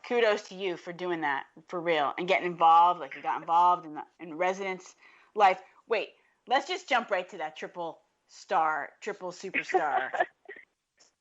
kudos to you for doing that for real and getting involved. Like you got involved in residence life. Wait, let's just jump right to that triple superstar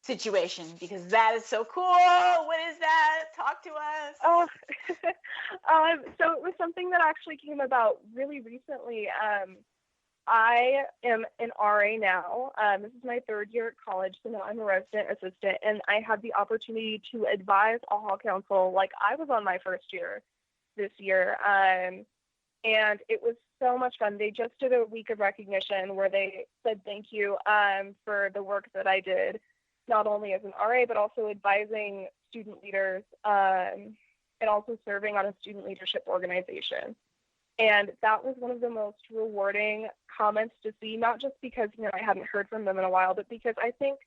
situation because that is so cool. What is that? Talk to us. Oh, so it was something that actually came about really recently. I am an RA now. This is my third year at college, so now I'm a resident assistant, and I had the opportunity to advise a hall council like I was on my first year this year. And it was so much fun. They just did a week of recognition where they said thank you for the work that I did, not only as an RA, but also advising student leaders and also serving on a student leadership organization. And that was one of the most rewarding comments to see, not just because, I hadn't heard from them in a while, but because I think,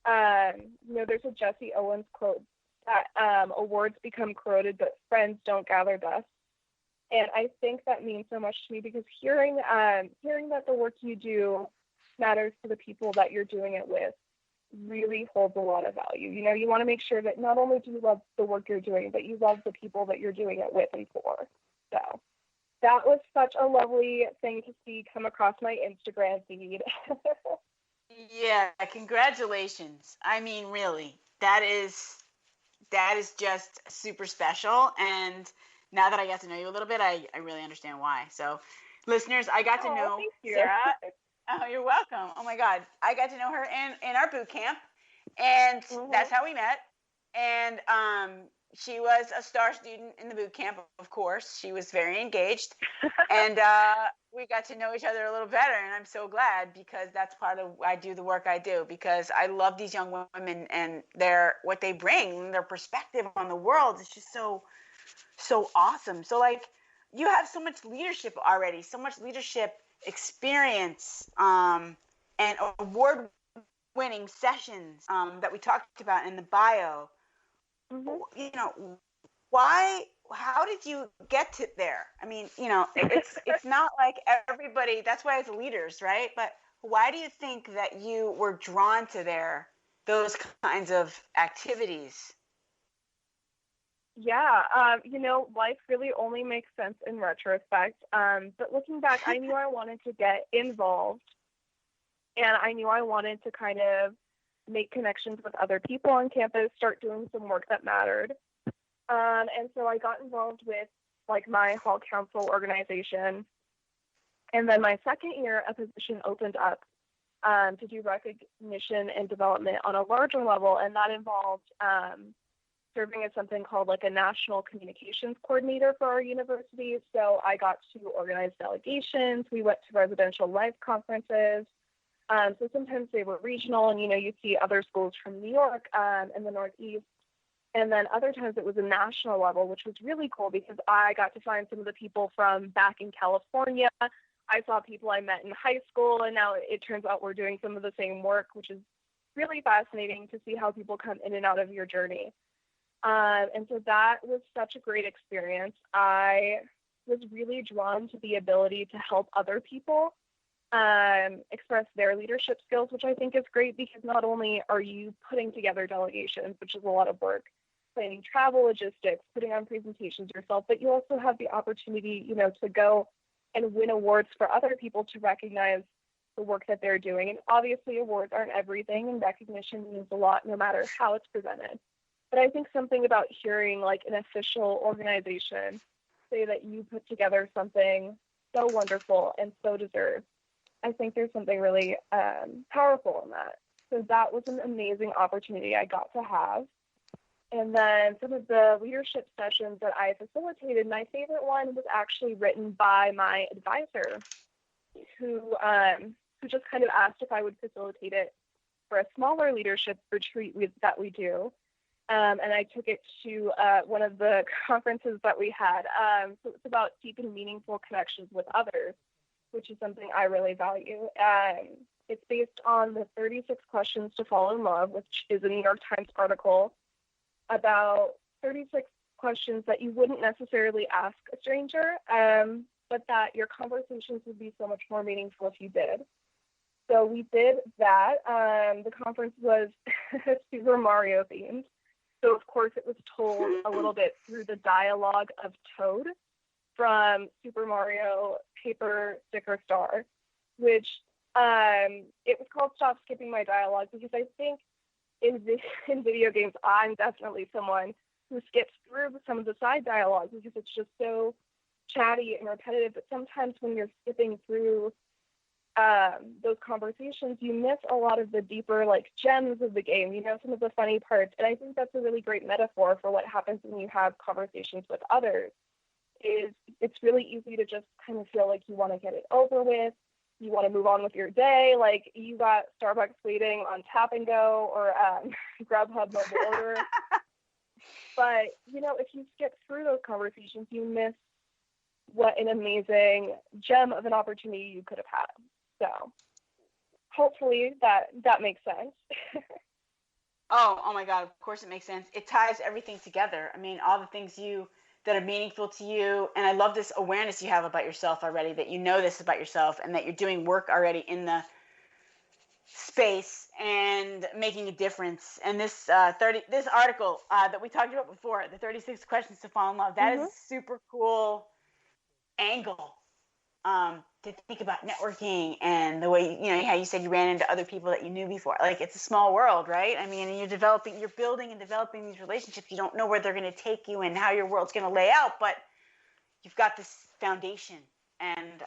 there's a Jesse Owens quote that awards become corroded, but friends don't gather dust. And I think that means so much to me because hearing that the work you do matters to the people that you're doing it with really holds a lot of value. You want to make sure that not only do you love the work you're doing, but you love the people that you're doing it with and for. So that was such a lovely thing to see come across my Instagram feed. Yeah, congratulations. I mean, really, that is just super special. And now that I got to know you a little bit, I really understand why. So, listeners, I got to know Sarah. Oh, you're welcome. Oh my God, I got to know her in our boot camp, and that's how we met. And she was a star student in the boot camp, of course. She was very engaged, and we got to know each other a little better. And I'm so glad because that's part of why I do the work I do because I love these young women and what they bring, their perspective on the world is just so awesome. So like you have so much leadership already, so much leadership experience, and award-winning sessions that we talked about in the bio. How did you get to there? I mean, it's not like everybody, that's why it's leaders, right? But why do you think that you were drawn to those kinds of activities? Yeah, life really only makes sense in retrospect. But looking back, I knew I wanted to get involved, and I knew I wanted to kind of make connections with other people on campus, start doing some work that mattered. And so I got involved with like my hall council organization. And then my second year, a position opened up to do recognition and development on a larger level, and that involved serving as something called like a national communications coordinator for our university. So I got to organize delegations. We went to residential life conferences. So sometimes they were regional, and you'd see other schools from New York and the Northeast. And then other times it was a national level, which was really cool because I got to find some of the people from back in California. I saw people I met in high school, and now it turns out we're doing some of the same work, which is really fascinating to see how people come in and out of your journey. And so that was such a great experience. I was really drawn to the ability to help other people express their leadership skills, which I think is great because not only are you putting together delegations, which is a lot of work, planning travel logistics, putting on presentations yourself, but you also have the opportunity, to go and win awards for other people to recognize the work that they're doing. And obviously awards aren't everything, and recognition means a lot no matter how it's presented. But I think something about hearing like an official organization say that you put together something so wonderful and so deserved, I think there's something really powerful in that. So that was an amazing opportunity I got to have. And then some of the leadership sessions that I facilitated, my favorite one was actually written by my advisor, who just kind of asked if I would facilitate it for a smaller leadership retreat that we do. And I took it to one of the conferences that we had. So it's about deep and meaningful connections with others, which is something I really value. It's based on the 36 Questions to Fall in Love, which is a New York Times article about 36 questions that you wouldn't necessarily ask a stranger, but that your conversations would be so much more meaningful if you did. So we did that. The conference was Super Mario themed. So of course it was told a little bit through the dialogue of Toad from Super Mario Paper Sticker Star, which it was called Stop Skipping My Dialogue because I think in video games I'm definitely someone who skips through some of the side dialogue because it's just so chatty and repetitive. But sometimes when you're skipping through those conversations, you miss a lot of the deeper like gems of the game, some of the funny parts. And I think that's a really great metaphor for what happens when you have conversations with others. Is it's really easy to just kind of feel like you want to get it over with, you want to move on with your day, like you got Starbucks waiting on Tap and Go or Grubhub mobile order. But if you skip through those conversations, you miss what an amazing gem of an opportunity you could have had. So hopefully that makes sense. Oh my God, of course it makes sense. It ties everything together. I mean, all the things that are meaningful to you. And I love this awareness you have about yourself already, that you know this about yourself and that you're doing work already in the space and making a difference. And this this article that we talked about before, the 36 questions to fall in love, that is a super cool angle to think about networking and the way, how you said you ran into other people that you knew before. Like, it's a small world, right? I mean, you're building and developing these relationships. You don't know where they're going to take you and how your world's going to lay out, but you've got this foundation, and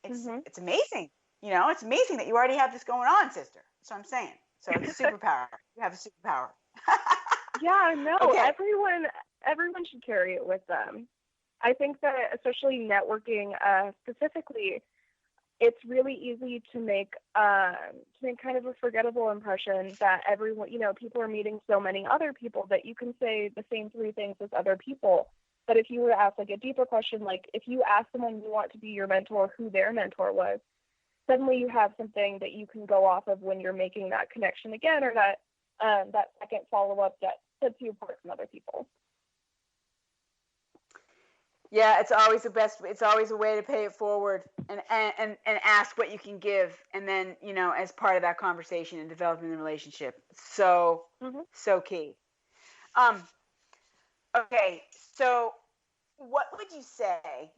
it's amazing. It's amazing that you already have this going on, sister. That's what I'm saying. So it's a superpower. You have a superpower. Yeah, no, okay. Everyone should carry it with them. I think that especially networking specifically, it's really easy to make kind of a forgettable impression that everyone, people are meeting so many other people that you can say the same three things as other people. But if you were to ask like a deeper question, like if you ask someone you want to be your mentor who their mentor was, suddenly you have something that you can go off of when you're making that connection again, or that second follow-up that sets you apart from other people. Yeah, it's always it's always a way to pay it forward and ask what you can give, and then, as part of that conversation and developing the relationship. So key. Okay, so what would you say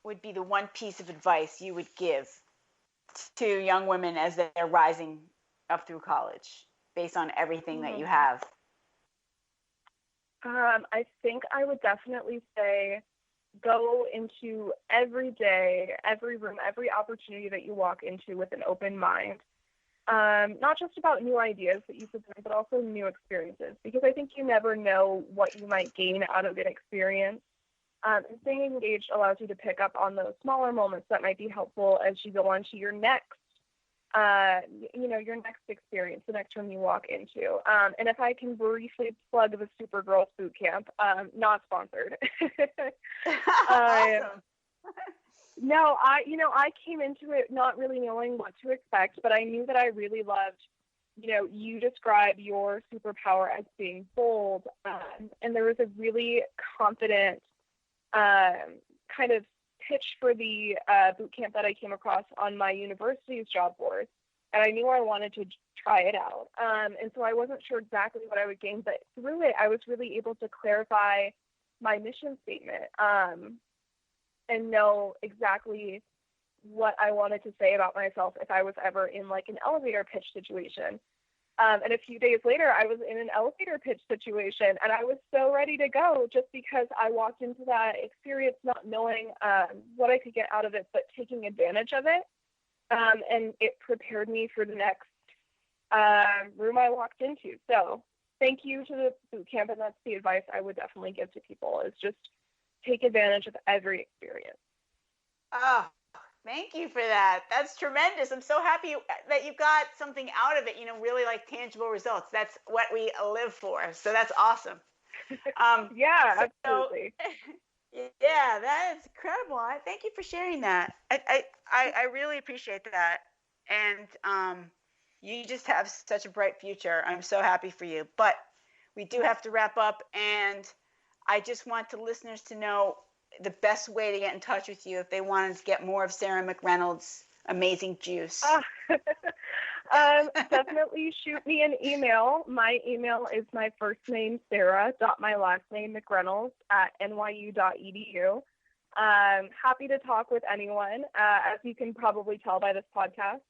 would be the one piece of advice you would give to young women as they're rising up through college, based on everything that you have? I think I would definitely say go into every day, every room, every opportunity that you walk into with an open mind. Not just about new ideas that you could bring, but also new experiences, because I think you never know what you might gain out of an experience. And staying engaged allows you to pick up on those smaller moments that might be helpful as you go on to your next experience, the next room you walk into. And if I can briefly plug the Supergirls Boot Camp, not sponsored. Awesome. No, I came into it not really knowing what to expect, but I knew that I really loved, you describe your superpower as being bold. And there was a really confident kind of pitch for the boot camp that I came across on my university's job board, and I knew I wanted to try it out. And so I wasn't sure exactly what I would gain, but through it, I was really able to clarify my mission statement and know exactly what I wanted to say about myself if I was ever in like an elevator pitch situation. And a few days later, I was in an elevator pitch situation, and I was so ready to go just because I walked into that experience not knowing what I could get out of it, but taking advantage of it. And it prepared me for the next room I walked into. So thank you to the boot camp, and that's the advice I would definitely give to people, is just take advantage of every experience. Oh, thank you for that. That's tremendous. I'm so happy that you got something out of it, really like tangible results. That's what we live for. So that's awesome. Yeah, absolutely. Yeah, that is incredible. Thank you for sharing that. I really appreciate that. And you just have such a bright future. I'm so happy for you. But we do have to wrap up, and I just want the listeners to know the best way to get in touch with you if they wanted to get more of Sarah McReynolds' amazing juice. Definitely shoot me an email. My email is my first name, Sarah, my last name, McReynolds, @nyu.edu. Happy to talk with anyone. As you can probably tell by this podcast,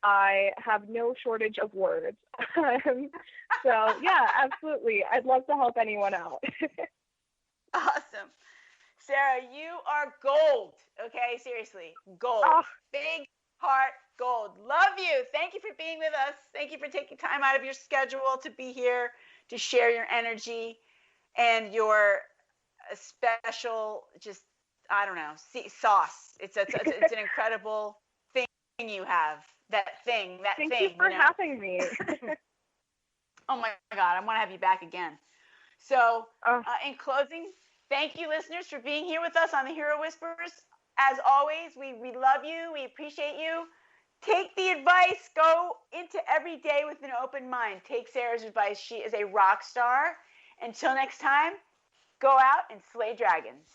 I have no shortage of words. So, yeah, absolutely. I'd love to help anyone out. Awesome. Sarah, you are gold. Okay, seriously, gold. Oh. Big heart gold. Love you. Thank you for being with us. Thank you for taking time out of your schedule to be here to share your energy and your special, just, I don't know, sauce. It's an incredible thing you have. Thank you for having me. Oh my God, I want to have you back again. So, in closing, thank you, listeners, for being here with us on the Hero Whispers. As always, we love you. We appreciate you. Take the advice. Go into every day with an open mind. Take Sarah's advice. She is a rock star. Until next time, go out and slay dragons.